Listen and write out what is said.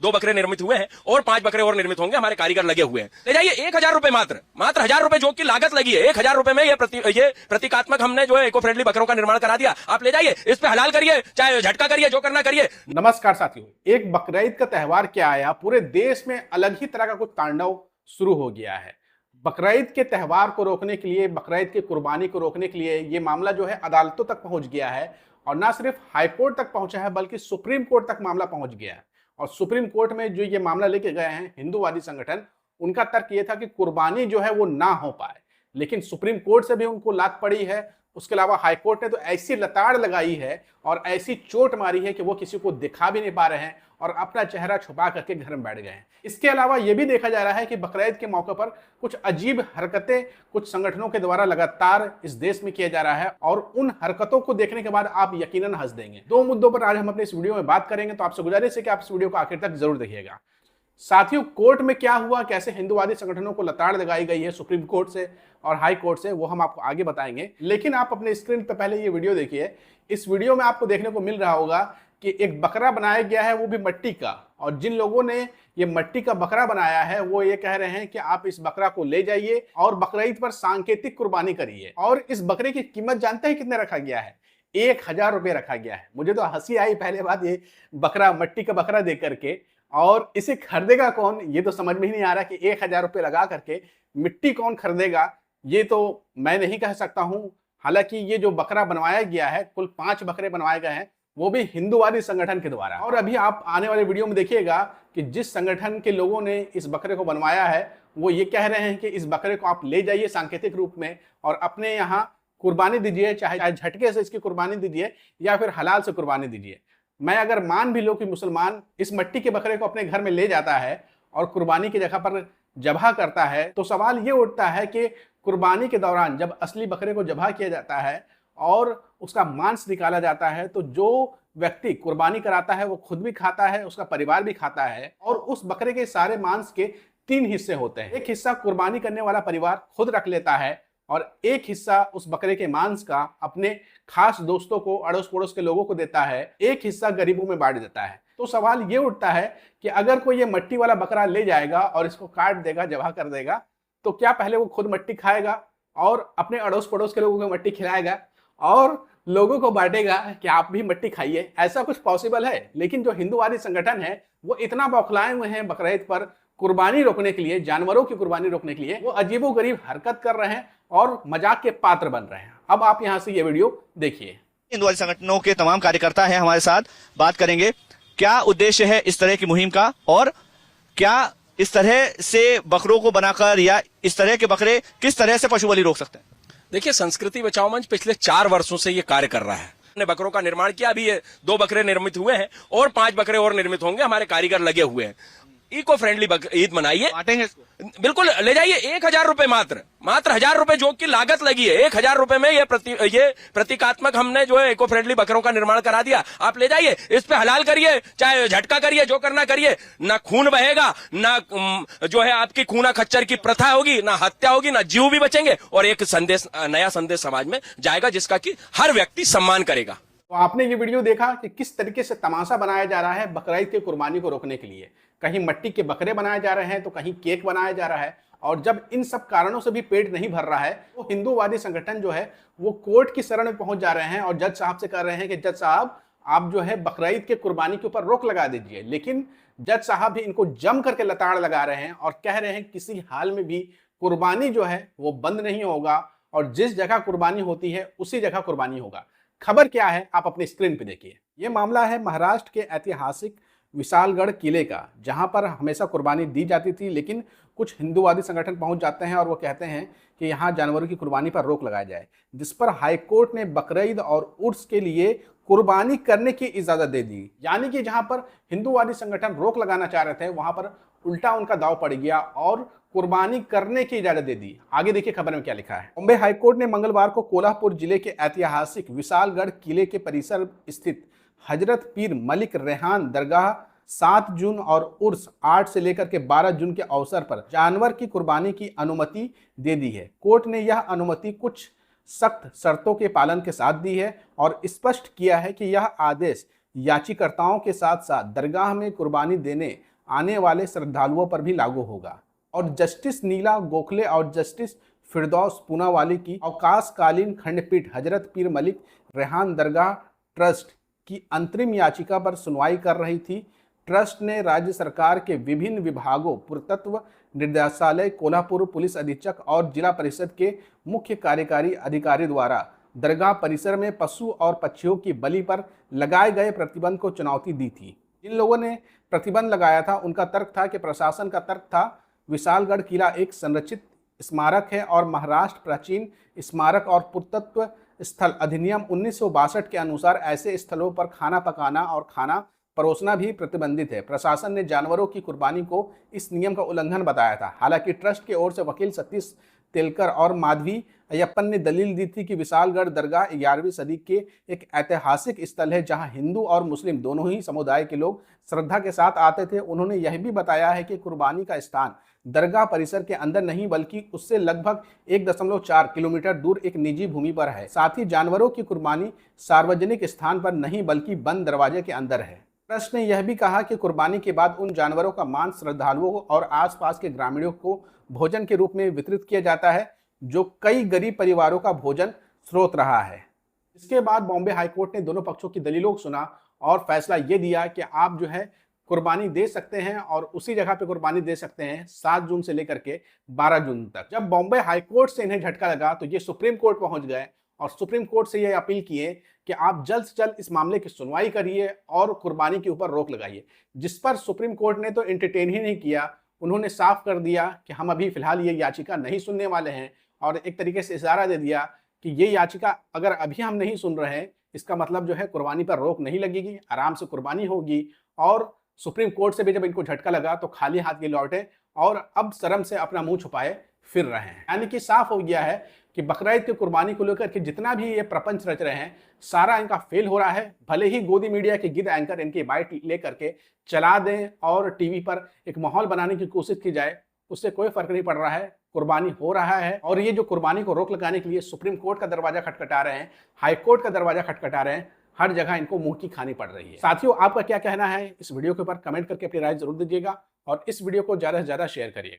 2 बकरे निर्मित हुए हैं और 5 बकरे और निर्मित होंगे, हमारे कारीगर लगे हुए हैं। ले जाइए 1000 रुपए, मात्र 1000 रुपए जो की लागत लगी है। 1000 रुपए में ये प्रतीकात्मक हमने जो है इको फ्रेंडली बकरों का निर्माण करा दिया। आप ले जाइए, इस पे हलाल करिए, चाहे झटका करिए, जो करना करिए। नमस्कार साथियों, एक बकरीद का त्यौहार क्या आया, पूरे देश में अलग ही तरह का कुछ तांडव शुरू हो गया है। बकरीद के त्यौहार को रोकने के लिए, बकरीद की कुर्बानी को रोकने के लिए ये मामला जो है अदालतों तक पहुंच गया है और ना सिर्फ हाई कोर्ट तक पहुंचा है बल्कि सुप्रीम कोर्ट तक मामला पहुंच गया है। और सुप्रीम कोर्ट में जो ये मामला लेके गए हैं हिंदूवादी संगठन, उनका तर्क ये था कि कुर्बानी जो है वो ना हो पाए, लेकिन सुप्रीम कोर्ट से भी उनको लात पड़ी है। उसके अलावा हाई कोर्ट ने तो ऐसी लताड़ लगाई है और ऐसी चोट मारी है कि वो किसी को दिखा भी नहीं पा रहे हैं और अपना चेहरा छुपा करके घर में बैठ गए हैं। इसके अलावा ये भी देखा जा रहा है कि बकरीद के मौके पर कुछ अजीब हरकतें कुछ संगठनों के द्वारा लगातार इस देश में किया जा रहा है और उन हरकतों को देखने के बाद आप यकीनन हंस देंगे। 2 मुद्दों पर आज हम अपने इस वीडियो में बात करेंगे, तो आपसे गुजारिश है कि आप इस वीडियो को आखिर तक जरूर देखिएगा। साथियों, कोर्ट में क्या हुआ, कैसे हिंदूवादी संगठनों को लताड़ लगाई गई है सुप्रीम कोर्ट से और हाई कोर्ट से, वो हम आपको आगे बताएंगे। लेकिन आप अपने स्क्रीन पर पहले ये वीडियो देखिए। इस वीडियो में आपको देखने को मिल रहा होगा कि एक बकरा बनाया गया है, वो भी मिट्टी का। और जिन लोगों ने ये मिट्टी का बकरा बनाया है वो ये कह रहे हैं कि आप इस बकरा को ले जाइए और बकरीद पर सांकेतिक कुर्बानी करिए। और इस बकरे की कीमत जानते हैं कितने रखा गया है? 1000 रुपये रखा गया है। मुझे तो हंसी आई पहले बात, ये बकरा, मिट्टी का बकरा देख करके। और इसे खरीदेगा कौन, ये तो समझ में ही नहीं आ रहा कि 1000 रुपये लगा करके मिट्टी कौन खरीदेगा, ये तो मैं नहीं कह सकता हूं। हालांकि ये जो बकरा बनवाया गया है, कुल 5 बकरे बनवाए गए हैं, वो भी हिंदूवादी संगठन के द्वारा। और अभी आप आने वाले वीडियो में देखिएगा कि जिस संगठन के लोगों ने इस बकरे को बनवाया है वो ये कह रहे हैं कि इस बकरे को आप ले जाइए सांकेतिक रूप में और अपने यहाँ कुर्बानी दीजिए, चाहे झटके से इसकी कुर्बानी दीजिए या फिर हलाल से कुर्बानी दीजिए। मैं अगर मान भी लो कि मुसलमान इस मिट्टी के बकरे को अपने घर में ले जाता है और कुर्बानी की जगह पर जबह करता है, तो सवाल ये उठता है कि कुर्बानी के दौरान जब असली बकरे को जबह किया जाता है और उसका मांस निकाला जाता है, तो जो व्यक्ति कुर्बानी कराता है वो खुद भी खाता है, उसका परिवार भी खाता है। और उस बकरे के सारे मांस के 3 हिस्से होते हैं। एक हिस्सा कुर्बानी करने वाला परिवार खुद रख लेता है और एक हिस्सा उस बकरे के मांस का अपने खास दोस्तों को, अड़ोस पड़ोस के लोगों को देता है, एक हिस्सा गरीबों में बांट देता है। तो सवाल ये उठता है कि अगर कोई ये मिट्टी वाला बकरा ले जाएगा और इसको काट देगा, जबह कर देगा, तो क्या पहले वो खुद मिट्टी खाएगा और अपने अड़ोस पड़ोस के लोगों को मिट्टी खिलाएगा और लोगों को बांटेगा कि आप भी मिट्टी खाइए? ऐसा कुछ पॉसिबल है? लेकिन जो हिंदूवादी संगठन है वो इतना बौखलाए हुए हैं बकरीद पर कुर्बानी रोकने के लिए, जानवरों की कुर्बानी रोकने के लिए, वो अजीबोगरीब हरकत कर रहे हैं और मजाक के पात्र बन रहे हैं। अब आप यहां से ये वीडियो देखिए। हिंदूवादी संगठनों के तमाम कार्यकर्ता हैं हमारे साथ, बात करेंगे क्या उद्देश्य है इस तरह की मुहिम का और क्या इस तरह से बकरों को बनाकर या इस तरह के बकरे किस तरह से पशु बलि रोक सकते हैं। देखिए, संस्कृति बचाओ मंच पिछले 4 वर्षों से ये कार्य कर रहा है। हमने बकरों का निर्माण किया, अभी ये 2 बकरे निर्मित हुए हैं और 5 बकरे और निर्मित होंगे, हमारे कारीगर लगे हुए हैं। इको फ्रेंडली ईद मनाइए, बांटेंगे इसको? बिल्कुल ले जाइए। 1000 रुपए, मात्र 1000 रुपए जो की लागत लगी है। 1000 रुपए में ये प्रतीकात्मक हमने जो है इको फ्रेंडली बकरों का निर्माण करा दिया। आप ले जाइए, इस पे हलाल करिए, चाहे झटका करिए, जो करना करिए। ना खून बहेगा, ना जो है आपकी खूना खच्चर की प्रथा होगी, ना हत्या होगी, ना जीव भी बचेंगे और एक संदेश, नया संदेश समाज में जाएगा जिसका कि हर व्यक्ति सम्मान करेगा। तो आपने ये वीडियो देखा कि किस तरीके से तमाशा बनाया जा रहा है बकरीद की कुर्बानी को रोकने के लिए। कहीं मिट्टी के बकरे बनाए जा रहे हैं तो कहीं केक बनाया जा रहा है। और जब इन सब कारणों से भी पेट नहीं भर रहा है तो हिंदूवादी संगठन जो है वो कोर्ट की शरण में पहुंच जा रहे हैं और जज साहब से कह रहे हैं कि जज साहब, आप जो है बकरीद के कुर्बानी के ऊपर रोक लगा दीजिए। लेकिन जज साहब भी इनको जम करके लताड़ लगा रहे हैं और कह रहे हैं किसी हाल में भी कुर्बानी जो है वो बंद नहीं होगा और जिस जगह कुर्बानी होती है उसी जगह कुर्बानी होगा। खबर क्या है आप अपनी स्क्रीन पे देखिए। ये मामला है महाराष्ट्र के ऐतिहासिक विशालगढ़ किले का, जहां पर हमेशा कुर्बानी दी जाती थी, लेकिन कुछ हिंदूवादी संगठन पहुंच जाते हैं और वो कहते हैं कि यहां जानवरों की कुर्बानी पर रोक लगाई जाए, जिस पर हाईकोर्ट ने बकरीद और उर्स के लिए कुर्बानी करने की इजाजत दे दी। यानी कि जहां पर हिंदूवादी संगठन रोक लगाना चाह रहे थे वहां पर उल्टा उनका दाव पड़ गया और कुर्बानी करने की इजाजत दे दी। आगे देखिए खबर में क्या लिखा है। बॉम्बे हाईकोर्ट ने मंगलवार को कोल्हापुर जिले के ऐतिहासिक विशालगढ़ किले के परिसर स्थित हजरत पीर मलिक रेहान दरगाह 7 जून और उर्स 8 से लेकर के 12 जून के अवसर पर जानवर की कुर्बानी की अनुमति दे दी है। कोर्ट ने यह अनुमति कुछ सख्त शर्तों के पालन के साथ दी है और स्पष्ट किया है कि यह आदेश याचिकाकर्ताओं के साथ साथ दरगाह में कुर्बानी देने आने वाले श्रद्धालुओं पर भी लागू होगा। और जस्टिस नीला गोखले और जस्टिस फिरदौस पूनावाली की अवकाशकालीन खंडपीठ हजरत पीर मलिक रेहान दरगाह ट्रस्ट की अंतरिम याचिका पर सुनवाई कर रही थी। ट्रस्ट ने राज्य सरकार के विभिन्न विभागों, पुरातत्व निर्देशालय, कोल्हापुर पुलिस अधीक्षक और जिला परिषद के मुख्य कार्यकारी अधिकारी द्वारा दरगाह परिसर में पशु और पक्षियों की बलि पर लगाए गए प्रतिबंध को चुनौती दी थी। जिन लोगों ने प्रतिबंध लगाया था उनका तर्क था कि प्रशासन का तर्क था विशालगढ़ किला एक संरक्षित स्मारक है और महाराष्ट्र प्राचीन स्मारक और पुरातत्व स्थल अधिनियम 1962 के अनुसार ऐसे स्थलों पर खाना पकाना और खाना परोसना भी प्रतिबंधित है। प्रशासन ने जानवरों की कुर्बानी को इस नियम का उल्लंघन बताया था। हालांकि ट्रस्ट की ओर से वकील सतीश तेलकर और माधवी अयप्पन ने दलील दी थी कि विशालगढ़ दरगाह 11वीं सदी के एक ऐतिहासिक स्थल है जहां हिंदू और मुस्लिम दोनों ही समुदाय के लोग श्रद्धा के साथ आते थे। उन्होंने यह भी बताया है कि कुर्बानी का स्थान दरगाह परिसर के अंदर नहीं बल्कि उससे लगभग 1.4 किलोमीटर दूर एक निजी भूमि पर है। साथ ही जानवरों की कुर्बानी सार्वजनिक स्थान पर नहीं बल्कि बंद दरवाजे के अंदर है। ट्रस्ट ने यह भी कहा कि कुर्बानी के बाद उन जानवरों का मांस श्रद्धालुओं और आसपास के ग्रामीणों को भोजन के रूप में वितरित किया जाता है, जो कई गरीब परिवारों का भोजन स्रोत रहा है। इसके बाद बॉम्बे हाईकोर्ट ने दोनों पक्षों की दलीलों को सुना और फैसला ये दिया कि आप जो है कुर्बानी दे सकते हैं और उसी जगह पे कुर्बानी दे सकते हैं 7 जून से लेकर के 12 जून तक। जब बॉम्बे हाईकोर्ट से इन्हें झटका लगा तो ये सुप्रीम कोर्ट पहुंच गए और सुप्रीम कोर्ट से ये अपील किए कि आप जल्द से जल्द इस मामले की सुनवाई करिए और कुर्बानी के ऊपर रोक लगाइए, जिस पर सुप्रीम कोर्ट ने तो एंटरटेन ही नहीं किया। उन्होंने साफ कर दिया कि हम अभी फिलहाल ये याचिका नहीं सुनने वाले हैं और एक तरीके से इशारा दे दिया कि ये याचिका अगर अभी हम नहीं सुन रहे हैं इसका मतलब जो है कुर्बानी पर रोक नहीं लगेगी, आराम से कुर्बानी होगी। और सुप्रीम कोर्ट से भी जब इनको झटका लगा तो खाली हाथ के लौटे और अब शर्म से अपना मुंह छुपाए फिर रहे हैं। यानी कि साफ हो गया है कि बकरीद की कुर्बानी को लेकर के जितना भी ये प्रपंच रच रहे हैं सारा इनका फेल हो रहा है। भले ही गोदी मीडिया के गिद्ध एंकर इनकी बाइट लेकर के चला दें और टीवी पर एक माहौल बनाने की कोशिश की जाए, उससे कोई फर्क नहीं पड़ रहा है। कुर्बानी हो रहा है और ये जो कुर्बानी को रोक लगाने के लिए सुप्रीम कोर्ट का दरवाजा खटखटा रहे हैं, हाई कोर्ट का दरवाजा खटखटा रहे हैं, हर जगह इनको मुंह की खानी पड़ रही है। साथियों, आपका क्या कहना है इस वीडियो के ऊपर कमेंट करके अपनी राय जरूर दीजिएगा और इस वीडियो को ज्यादा से ज्यादा शेयर करिए।